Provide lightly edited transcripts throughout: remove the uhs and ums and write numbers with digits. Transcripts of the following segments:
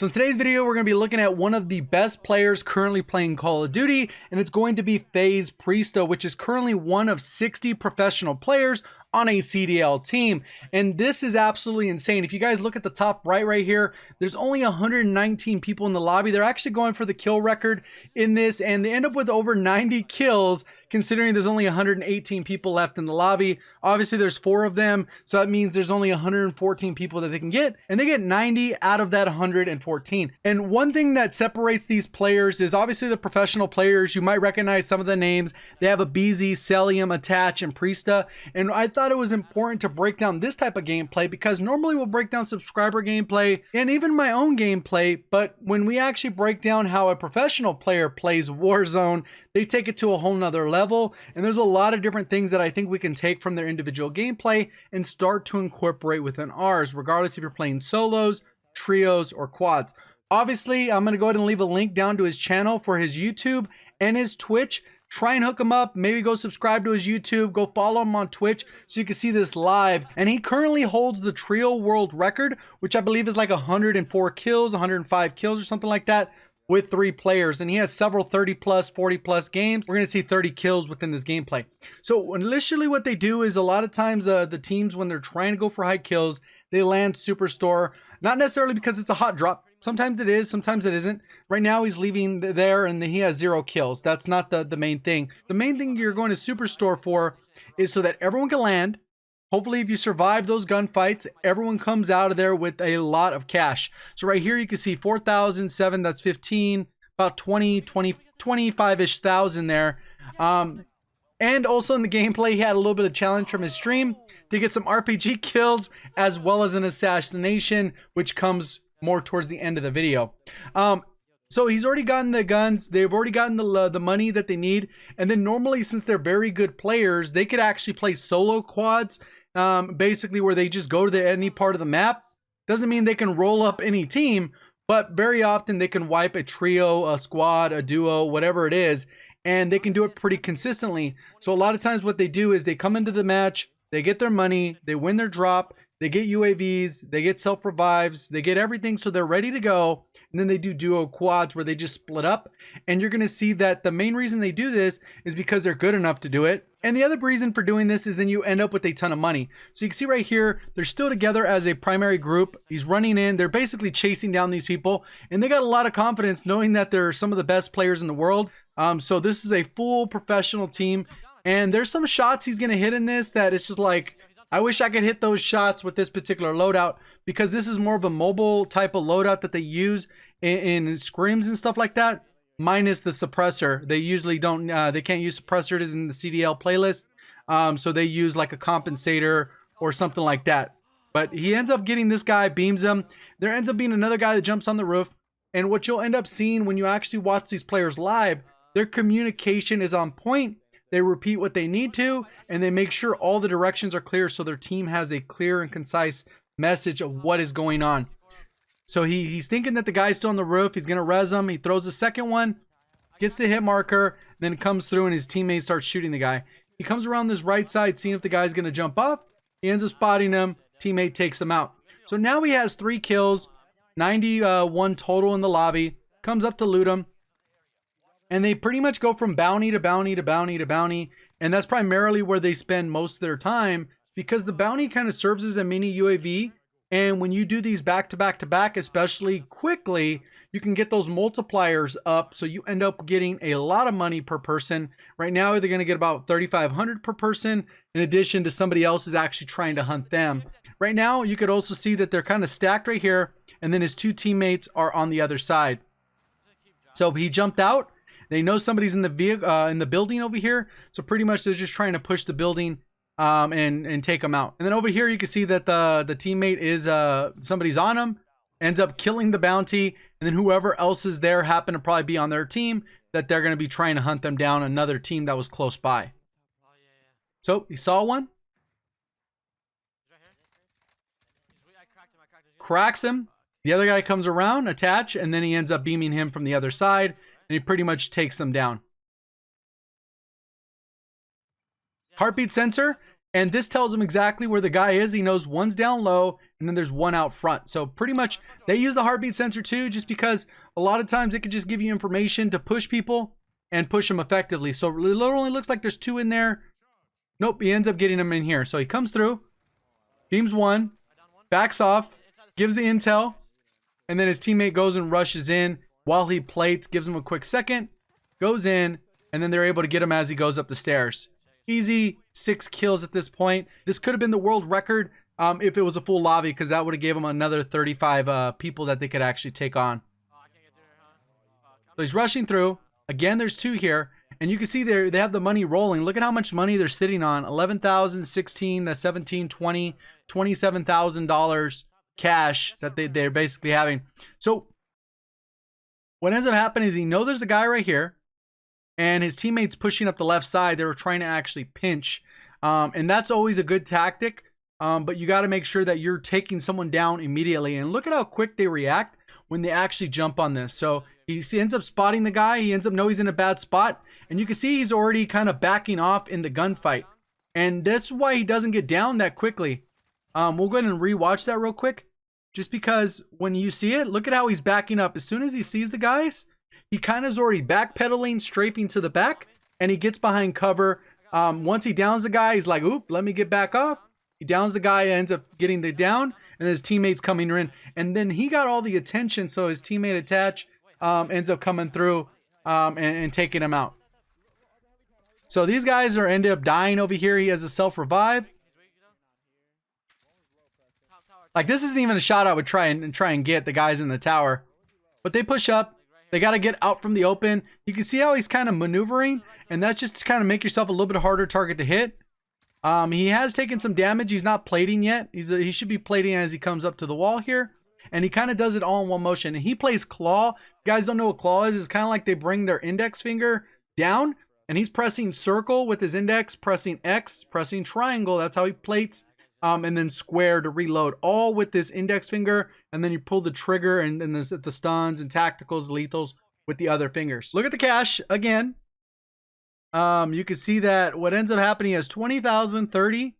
So in today's video, we're going to be looking at one of the best players currently playing Call of Duty, and it's going to be Faze Priestahh, which is currently one of 60 professional players on a CDL team. And this is absolutely insane. If you guys look at the top right here, there's only 119 people in the lobby. They're actually going for the kill record in this, and they end up with over 90 kills considering there's only 118 people left in the lobby. Obviously there's 4 of them, so that means there's only 114 people that they can get, and they get 90 out of that 114. And one thing that separates these players is obviously the professional players. You might recognize some of the names. They have a BZ, Celium, Attach, and Priestahh, and I thought it was important to break down this type of gameplay because normally we'll break down subscriber gameplay and even my own gameplay, but when we actually break down how a professional player plays Warzone, they take it to a whole nother level, and there's a lot of different things that I think we can take from their individual gameplay and start to incorporate within ours, regardless if you're playing solos, trios, or quads. Obviously, I'm going to go ahead and leave a link down to his channel for his YouTube and his Twitch. Try and hook him up, maybe go subscribe to his YouTube, go follow him on Twitch so you can see this live. And he currently holds the trio world record, which I believe is like 104 kills, 105 kills or something like that, with 3 players, and he has several 30 plus 40 plus games. We're going to see 30 kills within this gameplay. So initially what they do is a lot of times the teams, when they're trying to go for high kills, they land Superstore, not necessarily because it's a hot drop. Sometimes it is, sometimes it isn't. Right now he's leaving there and he has 0 kills. That's not the main thing. The main thing you're going to Superstore for is so that everyone can land. Hopefully, if you survive those gunfights, everyone comes out of there with a lot of cash. So right here, you can see 4,007, that's 15, about 25-ish thousand there. And also in the gameplay, he had a little bit of challenge from his stream to get some RPG kills, as well as an assassination, which comes more towards the end of the video. So he's already gotten the guns, they've already gotten the money that they need, and then normally, since they're very good players, they could actually play solo quads, basically where they just go to any part of the map. Doesn't mean they can roll up any team, but very often they can wipe a trio, a squad, a duo, whatever it is, and they can do it pretty consistently. So a lot of times what they do is they come into the match, they get their money, they win their drop, they get UAVs, they get self-revives, they get everything so they're ready to go. And then they do duo quads where they just split up. And you're going to see that the main reason they do this is because they're good enough to do it. And the other reason for doing this is then you end up with a ton of money. So you can see right here, they're still together as a primary group. He's running in. They're basically chasing down these people. And they got a lot of confidence knowing that they're some of the best players in the world. So this is a full professional team. And there's some shots he's going to hit in this that it's just like, I wish I could hit those shots with this particular loadout, because this is more of a mobile type of loadout that they use in scrims and stuff like that, minus the suppressor. They usually don't, they can't use suppressors in the CDL playlist. So they use like a compensator or something like that. But he ends up getting this guy, beams him. There ends up being another guy that jumps on the roof. And what you'll end up seeing when you actually watch these players live, their communication is on point. They repeat what they need to, and they make sure all the directions are clear so their team has a clear and concise message of what is going on. So he's thinking that the guy's still on the roof. He's going to res him. He throws the second one, gets the hit marker, then comes through and his teammate starts shooting the guy. He comes around this right side, seeing if the guy's going to jump up. He ends up spotting him. Teammate takes him out. So now he has 3 kills, 91 total in the lobby. Comes up to loot him. And they pretty much go from bounty to bounty to bounty to bounty. And that's primarily where they spend most of their time, because the bounty kind of serves as a mini UAV. And when you do these back to back to back, especially quickly, you can get those multipliers up. So you end up getting a lot of money per person. Right now, they're going to get about 3,500 per person, in addition to somebody else is actually trying to hunt them. Right now, you could also see that they're kind of stacked right here. And then his 2 teammates are on the other side. So he jumped out. They know somebody's in the vehicle, in the building over here. So pretty much they're just trying to push the building and take them out. And then over here you can see that the teammate is somebody's on him, ends up killing the bounty, and then whoever else is there happen to probably be on their team that they're going to be trying to hunt them down, another team that was close by. So he saw one, cracks him. The other guy comes around, attach, and then he ends up beaming him from the other side. And he pretty much takes them down. Heartbeat sensor, and this tells him exactly where the guy is. He knows one's down low and then there's one out front. So pretty much they use the heartbeat sensor too, just because a lot of times it could just give you information to push people and push them effectively. So it literally looks like there's 2 in there. Nope, he ends up getting them in here. So he comes through, beams 1, backs off, gives the intel, and then his teammate goes and rushes in while he plates, gives him a quick second, goes in, and then they're able to get him as he goes up the stairs. Easy 6 kills at this point. This could have been the world record if it was a full lobby, because that would have gave him another 35 people that they could actually take on. So he's rushing through. Again, there's 2 here. And you can see they have the money rolling. Look at how much money they're sitting on. 11,000, 16, that's 17, 20, $27,000 cash that they're basically having. So what ends up happening is there's a guy right here, and his teammates pushing up the left side. They were trying to actually pinch. And that's always a good tactic. But you got to make sure that you're taking someone down immediately. And look at how quick they react when they actually jump on this. So he ends up spotting the guy. He ends up knowing he's in a bad spot. And you can see he's already kind of backing off in the gunfight. And that's why he doesn't get down that quickly. We'll go ahead and rewatch that real quick. Just because when you see it, look at how he's backing up. As soon as he sees the guys, he kind of is already backpedaling, strafing to the back. And he gets behind cover. Once he downs the guy, he's like, oop, let me get back off. He downs the guy, ends up getting the down. And his teammates coming in. And then he got all the attention. So his teammate attach ends up coming through and taking him out. So these guys ended up dying over here. He has a self-revive. Like, this isn't even a shot I would try and get the guys in the tower. But they push up. They got to get out from the open. You can see how he's kind of maneuvering. And that's just to kind of make yourself a little bit harder target to hit. He has taken some damage. He's not plating yet. He should be plating as he comes up to the wall here. And he kind of does it all in one motion. And he plays claw. If you guys don't know what claw is, it's kind of like they bring their index finger down. And he's pressing circle with his index, pressing X, pressing triangle. That's how he plates. And then square to reload, all with this index finger. And then you pull the trigger and then the stuns and tacticals, lethals with the other fingers. Look at the cash again. You can see that what ends up happening is 20,000, 30,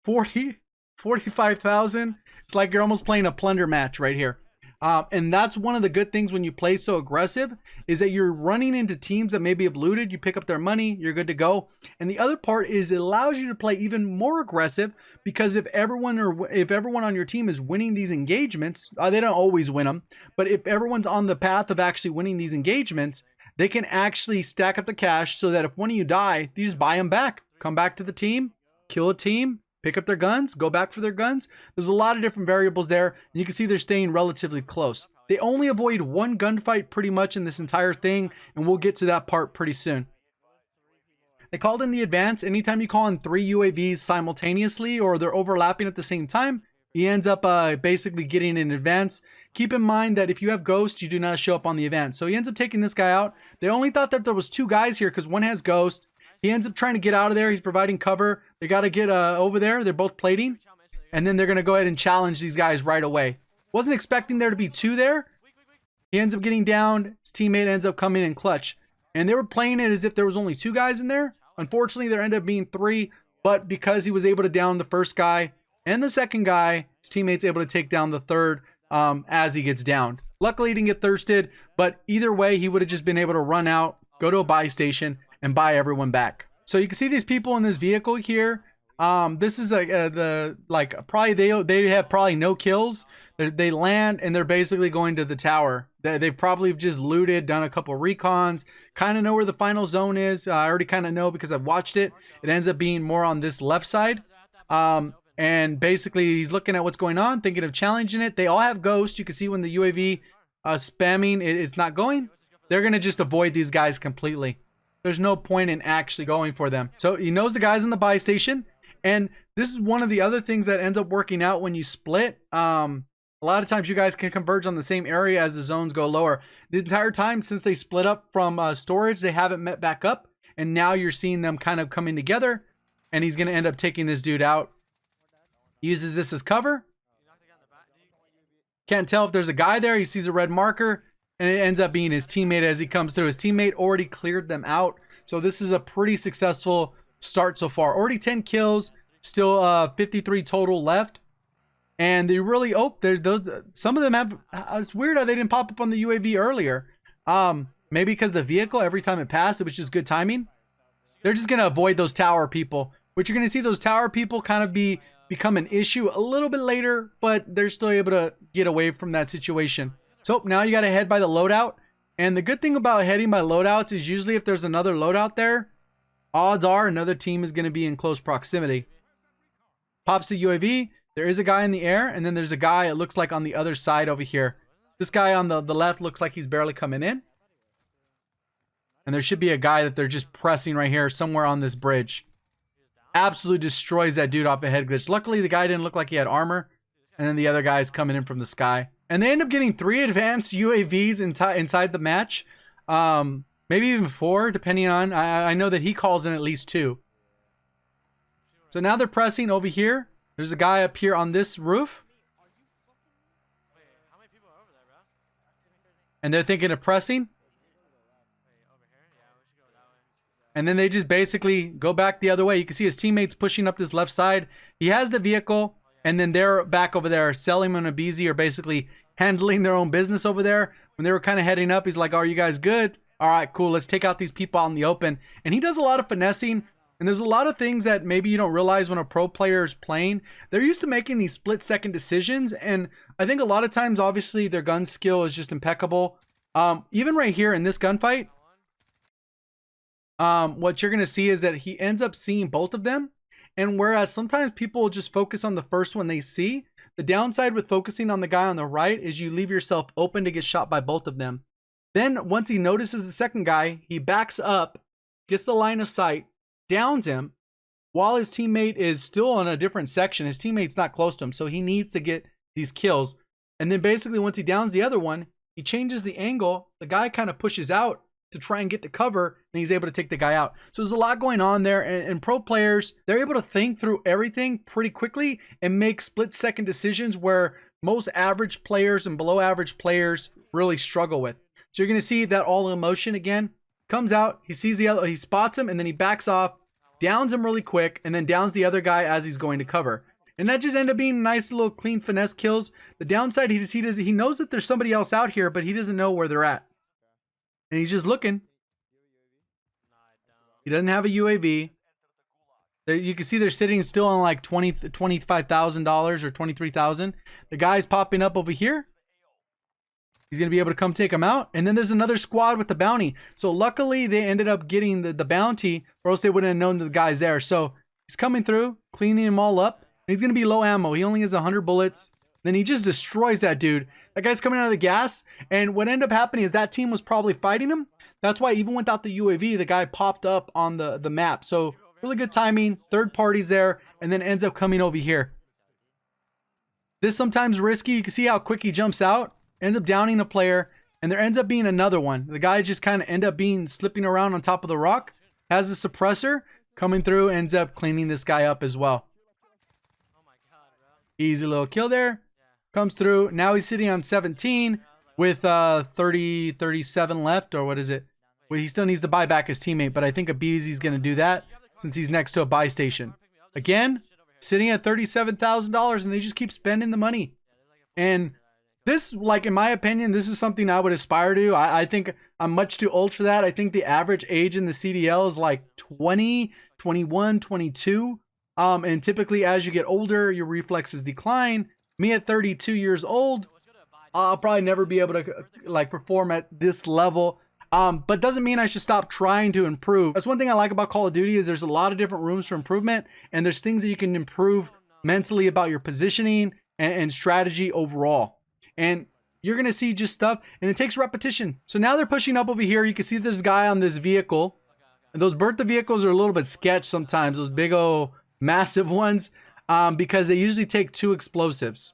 40, 45,000. It's like you're almost playing a plunder match right here. And that's one of the good things when you play so aggressive, is that you're running into teams that maybe have looted. You pick up their money, you're good to go. And the other part is it allows you to play even more aggressive, because if everyone on your team is winning these engagements, they don't always win them, but if everyone's on the path of actually winning these engagements, they can actually stack up the cash so that if one of you die, you just buy them back. Come back to the team, kill a team, pick up their guns, go back for their guns. There's a lot of different variables there. And you can see they're staying relatively close. They only avoid one gunfight pretty much in this entire thing. And we'll get to that part pretty soon. They called in the advance. Anytime you call in 3 UAVs simultaneously or they're overlapping at the same time, he ends up basically getting an advance. Keep in mind that if you have Ghost, you do not show up on the advance. So he ends up taking this guy out. They only thought that there was 2 guys here because one has Ghost. He ends up trying to get out of there. He's providing cover. They got to get over there. They're both plating. And then they're going to go ahead and challenge these guys right away. Wasn't expecting there to be 2 there. He ends up getting down. His teammate ends up coming in clutch. And they were playing it as if there was only 2 guys in there. Unfortunately, there ended up being 3. But because he was able to down the first guy and the second guy, his teammate's able to take down the third as he gets downed. Luckily, he didn't get thirsted. But either way, he would have just been able to run out, go to a buy station, and buy everyone back. So you can see these people in this vehicle here. This is probably they have probably no kills. They land and they're basically going to the tower. They probably just looted, done a couple recons, kind of know where the final zone is. I already kind of know because I've watched it. It ends up being more on this left side. And basically he's looking at what's going on, thinking of challenging it. They all have Ghost. You can see when the UAV spamming, it's not going. They're going to just avoid these guys completely. There's no point in actually going for them. So he knows the guys in the buy station. And this is one of the other things that ends up working out when you split. A lot of times you guys can converge on the same area as the zones go lower. The entire time since they split up from storage, they haven't met back up. And now you're seeing them kind of coming together. And he's going to end up taking this dude out. Uses this as cover. Can't tell if there's a guy there. He sees a red marker. And it ends up being his teammate as he comes through. His teammate already cleared them out. So this is a pretty successful start so far. Already 10 kills. Still 53 total left. And they really, oh, there's those, some of them have, it's weird how they didn't pop up on the UAV earlier. Maybe because the vehicle, every time it passed, it was just good timing. They're just going to avoid those tower people, which you're going to see those tower people kind of become an issue a little bit later, but they're still able to get away from that situation. So now you got to head by the loadout. And the good thing about heading by loadouts is usually if there's another loadout there, odds are another team is going to be in close proximity. Pops the UAV. There is a guy in the air, and then there's a guy, it looks like, on the other side over here. This guy on the left looks like he's barely coming in. And there should be a guy that they're just pressing right here somewhere on this bridge. Absolutely destroys that dude off a head glitch. Luckily, the guy didn't look like he had armor. And then the other guy is coming in from the sky. And they end up getting 3 advanced UAVs inside the match. Maybe even 4, depending on... I know that he calls in at least 2. So now they're pressing over here. There's a guy up here on this roof. And they're thinking of pressing. And then they just basically go back the other way. You can see his teammates pushing up this left side. He has the vehicle. And then they're back over there. Selim and Abizi are basically handling their own business over there. When they were kind of heading up, he's like, "Are you guys good? All right, cool. Let's take out these people out in the open." And he does a lot of finessing. And there's a lot of things that maybe you don't realize when a pro player is playing. They're used to making these split-second decisions. And I think a lot of times, obviously, their gun skill is just impeccable. Even right here in this gunfight, what you're going to see is that he ends up seeing both of them. And whereas sometimes people will just focus on the first one they see, the downside with focusing on the guy on the right is you leave yourself open to get shot by both of them. Then once he notices the second guy, he backs up, gets the line of sight, downs him while his teammate is still on a different section. His teammate's not close to him, so he needs to get these kills. And then basically once he downs the other one, he changes the angle. The guy kind of pushes out to try and get to cover, and he's able to take the guy out. So there's a lot going on there, and pro players, they're able to think through everything pretty quickly and make split-second decisions where most average players and below average players really struggle with. So you're going to see that all in motion again. Comes out, he sees the other, he spots him, and then he backs off, downs him really quick, and then downs the other guy as he's going to cover. And that just ended up being nice little clean finesse kills. The downside, he knows that there's somebody else out here, but he doesn't know where they're at. And he's just looking. He doesn't have a UAV. You can see they're sitting still on like $25,000 or $23,000. The guy's popping up over here. He's going to be able to come take him out. And then there's another squad with the bounty. So luckily they ended up getting the bounty, or else they wouldn't have known that the guy's there. So he's coming through, cleaning them all up. And he's going to be low ammo. He only has 100 bullets. Then he just destroys that dude. That guy's coming out of the gas. And what ended up happening is that team was probably fighting him. That's why even without the UAV, the guy popped up on the map. So really good timing. Third party's there. And then ends up coming over here. This sometimes risky. You can see how quick he jumps out. Ends up downing a player. And there ends up being another one. The guy just kind of end up being slipping around on top of the rock. Has a suppressor. Coming through. Ends up cleaning this guy up as well. Easy little kill there. Comes through. Now he's sitting on 17 with 37 left, or what is it? Well, he still needs to buy back his teammate, but I think Abizi's going to do that since he's next to a buy station. Again, sitting at $37,000, and they just keep spending the money. And this, like in my opinion, this is something I would aspire to. I think I'm much too old for that. I think the average age in the CDL is like 20, 21, 22. And typically as you get older, your reflexes decline. Me at 32 years old, I'll probably never be able to like perform at this level. But doesn't mean I should stop trying to improve. That's one thing I like about Call of Duty is there's a lot of different rooms for improvement, and there's things that you can improve mentally about your positioning and strategy overall. And you're going to see just stuff, and it takes repetition. So now they're pushing up over here. You can see this guy on this vehicle, and those Bertha vehicles are a little bit sketch sometimes, those big old massive ones. Because they usually take 2 explosives.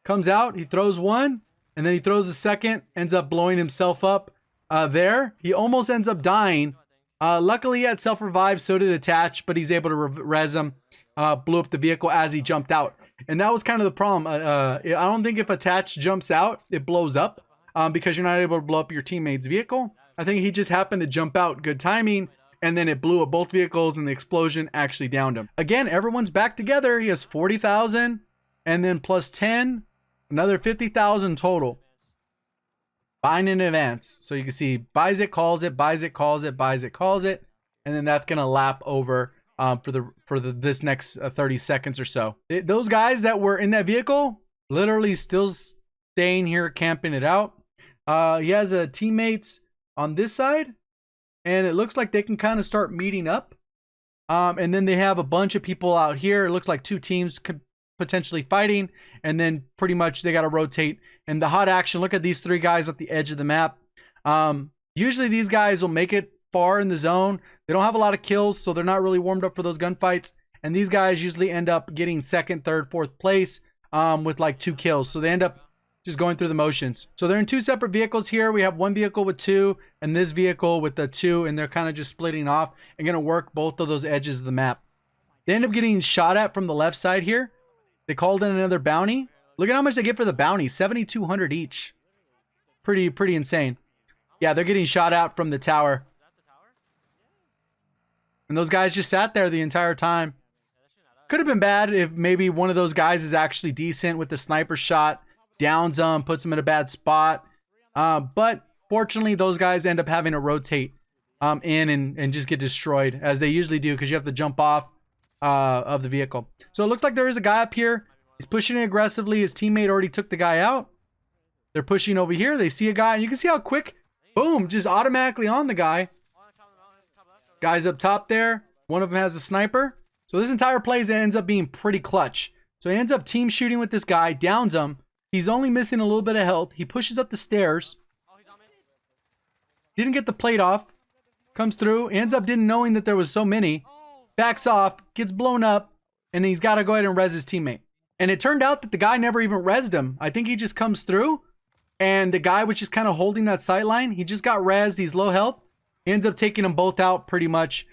Comes out, he throws one, and then he throws a second, ends up blowing himself up there. He almost ends up dying. Luckily, he had self-revive, so did Attach, but he's able to res him. Blew up the vehicle as he jumped out. And that was kind of the problem. I don't think if Attach jumps out, it blows up because you're not able to blow up your teammate's vehicle. I think he just happened to jump out. Good timing. And then it blew up both vehicles, and the explosion actually downed him. Again, everyone's back together. He has 40,000. and then plus 10, another 50,000 total. Buying in advance. So you can see buys it, calls it, buys it, calls it, buys it, calls it, and then that's gonna lap over for this next 30 seconds or so. Those guys that were in that vehicle literally still staying here camping it out. He has teammates on this side, and it looks like they can kind of start meeting up. And then they have a bunch of people out here. It looks like two teams could potentially fighting, and then pretty much they got to rotate. And the hot action, look at these three guys at the edge of the map. Usually these guys will make it far in the zone. They don't have a lot of kills, so they're not really warmed up for those gunfights. And these guys usually end up getting second, third, fourth place with like 2 kills. So they end up just going through the motions. So they're in 2 separate vehicles here. We have one vehicle with 2 and this vehicle with the 2, and they're kind of just splitting off and going to work both of those edges of the map. They end up getting shot at from the left side here. They called in another bounty. Look at how much they get for the bounty, 7,200 each. Pretty insane. Yeah, they're getting shot at from the tower. And those guys just sat there the entire time. Could have been bad if maybe one of those guys is actually decent with the sniper shot, downs them, puts them in a bad spot. But fortunately, those guys end up having to rotate in and just get destroyed, as they usually do, because you have to jump off of the vehicle. So it looks like there is a guy up here. He's pushing it aggressively. His teammate already took the guy out. They're pushing over here. They see a guy, and you can see how quick, boom, just automatically on the guy. Guys up top there. One of them has a sniper. So this entire play ends up being pretty clutch. So he ends up team shooting with this guy, downs him. He's only missing a little bit of health. He pushes up the stairs. Didn't get the plate off. Comes through. Ends up didn't knowing that there was so many. Backs off. Gets blown up. And he's got to go ahead and res his teammate. And it turned out that the guy never even resed him. I think he just comes through. And the guy was just kind of holding that sight line. He just got resed. He's low health. He ends up taking them both out pretty much.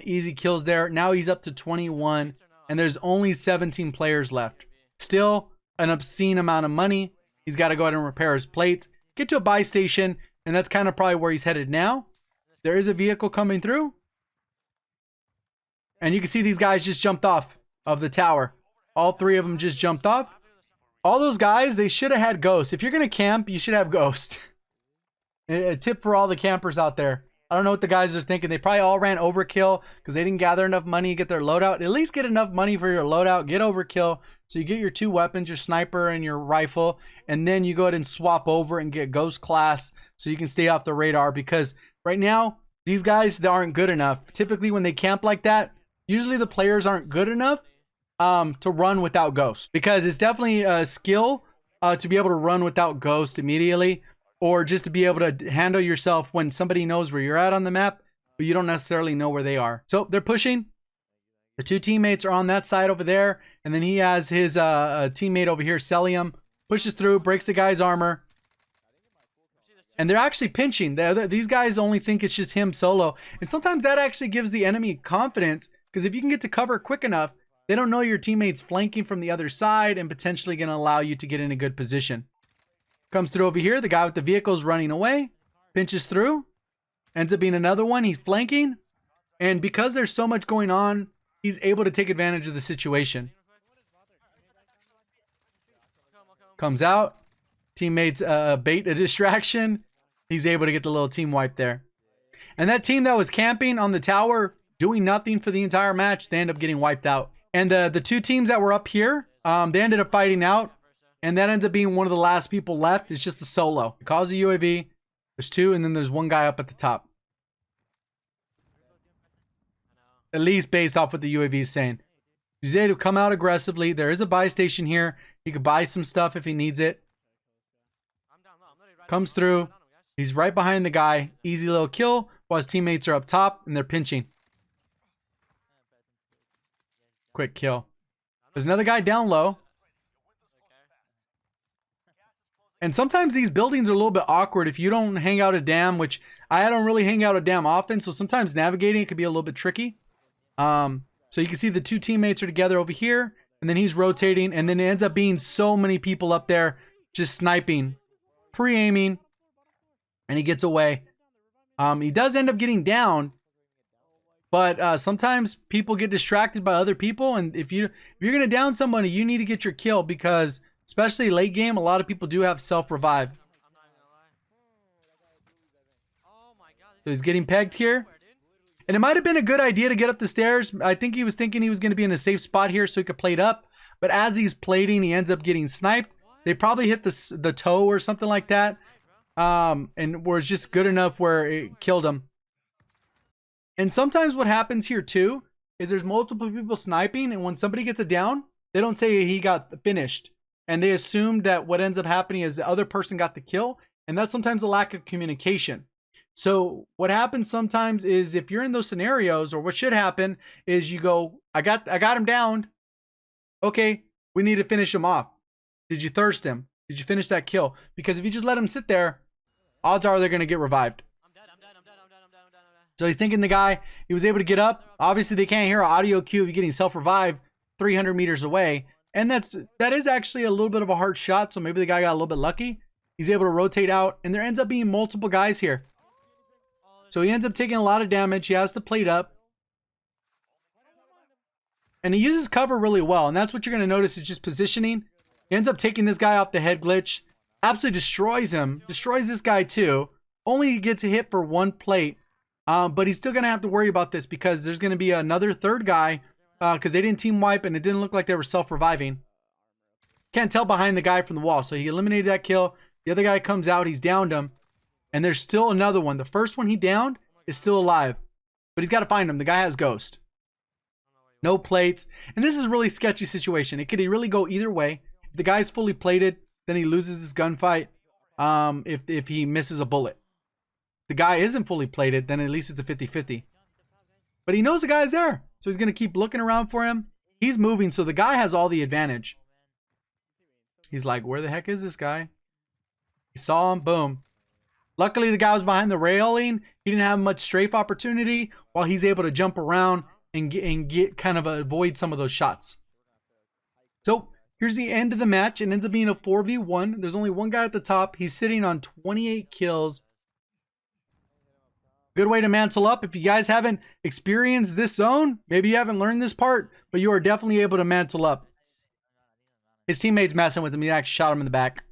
Easy kills there. Now he's up to 21. And there's only 17 players left. Still an obscene amount of money. He's got to go ahead and repair his plates. Get to a buy station. And that's kind of probably where he's headed now. There is a vehicle coming through. And you can see these guys just jumped off of the tower. All 3 of them just jumped off. All those guys, they should have had ghosts. If you're going to camp, you should have ghost. A tip for all the campers out there. I don't know what the guys are thinking. They probably all ran overkill because they didn't gather enough money to get their loadout. At least get enough money for your loadout. Get overkill. So you get your 2 weapons, your sniper and your rifle. And then you go ahead and swap over and get ghost class so you can stay off the radar. Because right now, these guys, they aren't good enough. Typically when they camp like that, usually the players aren't good enough to run without ghost. Because it's definitely a skill to be able to run without ghost immediately. Or just to be able to handle yourself when somebody knows where you're at on the map, but you don't necessarily know where they are. So they're pushing. The 2 teammates are on that side over there. And then he has his teammate over here, Celium. Pushes through, breaks the guy's armor. And they're actually pinching. These guys only think it's just him solo. And sometimes that actually gives the enemy confidence. Because if you can get to cover quick enough, they don't know your teammate's flanking from the other side and potentially going to allow you to get in a good position. Comes through over here. The guy with the vehicle's running away. Pinches through. Ends up being another one. He's flanking. And because there's so much going on, he's able to take advantage of the situation. Comes out. Teammates bait a distraction. He's able to get the little team wipe there. And that team that was camping on the tower, doing nothing for the entire match, they end up getting wiped out. And the 2 teams that were up here, they ended up fighting out. And that ends up being one of the last people left. It's just a solo. It calls a UAV. There's 2, and then there's 1 guy up at the top. At least based off what the UAV is saying. He's able to come out aggressively. There is a buy station here. He could buy some stuff if he needs it. Comes through. He's right behind the guy. Easy little kill while his teammates are up top and they're pinching. Quick kill. There's another guy down low. And sometimes these buildings are a little bit awkward if you don't hang out a dam, which I don't really hang out a dam often. So sometimes navigating it could be a little bit tricky. So you can see the 2 teammates are together over here. And then he's rotating. And then it ends up being so many people up there just sniping. Pre-aiming. And he gets away. He does end up getting down. But sometimes people get distracted by other people, and if you're gonna down somebody, you need to get your kill, because especially late game, a lot of people do have self revive. So he's getting pegged here. And it might have been a good idea to get up the stairs. I think he was thinking he was going to be in a safe spot here so he could plate up. But as he's plating, he ends up getting sniped. They probably hit the toe or something like that. And was just good enough where it killed him. And sometimes what happens here too is there's multiple people sniping. And when somebody gets a down, they don't say he got finished. And they assume that what ends up happening is the other person got the kill. And that's sometimes a lack of communication. So what happens sometimes is if you're in those scenarios, or what should happen is you go, I got him downed. Okay, we need to finish him off. Did you thirst him? Did you finish that kill? Because if you just let him sit there, odds are they're going to get revived. I'm dead. So he's thinking the guy, he was able to get up. Obviously they can't hear an audio cue of you getting self-revived 300 meters away. And that is actually a little bit of a hard shot. So maybe the guy got a little bit lucky. He's able to rotate out, and there ends up being multiple guys here. So he ends up taking a lot of damage. He has to plate up. And he uses cover really well. And that's what you're going to notice is just positioning. He ends up taking this guy off the head glitch. Absolutely destroys him. Destroys this guy too. Only gets a hit for one plate. But he's still going to have to worry about this because there's going to be another third guy. Because they didn't team wipe and it didn't look like they were self-reviving. Can't tell behind the guy from the wall. So he eliminated that kill. The other guy comes out. He's downed him. And there's still another one. The first one he downed is still alive. But he's got to find him. The guy has ghost. No plates. And this is a really sketchy situation. It could really go either way. If the guy's fully plated, then he loses this gunfight. If he misses a bullet. If the guy isn't fully plated, then at least it's a 50-50. But he knows the guy's there. So he's going to keep looking around for him. He's moving. So the guy has all the advantage. He's like, where the heck is this guy? He saw him. Boom. Luckily, the guy was behind the railing. He didn't have much strafe opportunity while he's able to jump around and get kind of avoid some of those shots. So here's the end of the match. It ends up being a 4v1. There's only one guy at the top. He's sitting on 28 kills. Good way to mantle up. If you guys haven't experienced this zone, maybe you haven't learned this part, but you are definitely able to mantle up. His teammate's messing with him. He actually shot him in the back.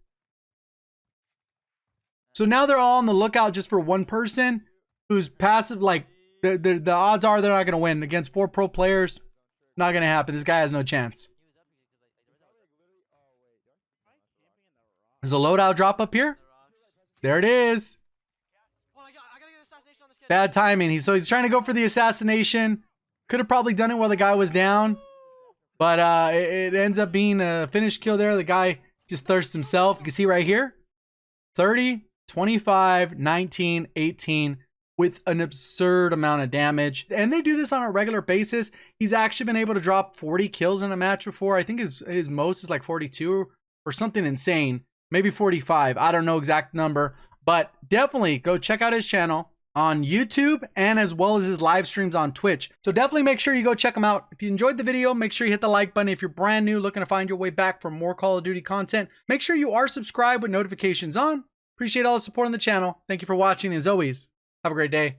So now they're all on the lookout just for one person who's passive. Like the odds are they're not going to win against 4 pro players. Not going to happen. This guy has no chance. There's a loadout drop up here. There it is. Bad timing. So he's trying to go for the assassination. Could have probably done it while the guy was down. But it ends up being a finished kill there. The guy just thirsts himself. You can see right here. 30. 25, 19, 18 with an absurd amount of damage. And they do this on a regular basis. He's actually been able to drop 40 kills in a match before. I think his most is like 42 or something insane. Maybe 45. I don't know exact number. But definitely go check out his channel on YouTube and as well as his live streams on Twitch. So definitely make sure you go check him out. If you enjoyed the video, make sure you hit the like button. If you're brand new looking to find your way back for more Call of Duty content, make sure you are subscribed with notifications on. Appreciate all the support on the channel. Thank you for watching. As always, have a great day.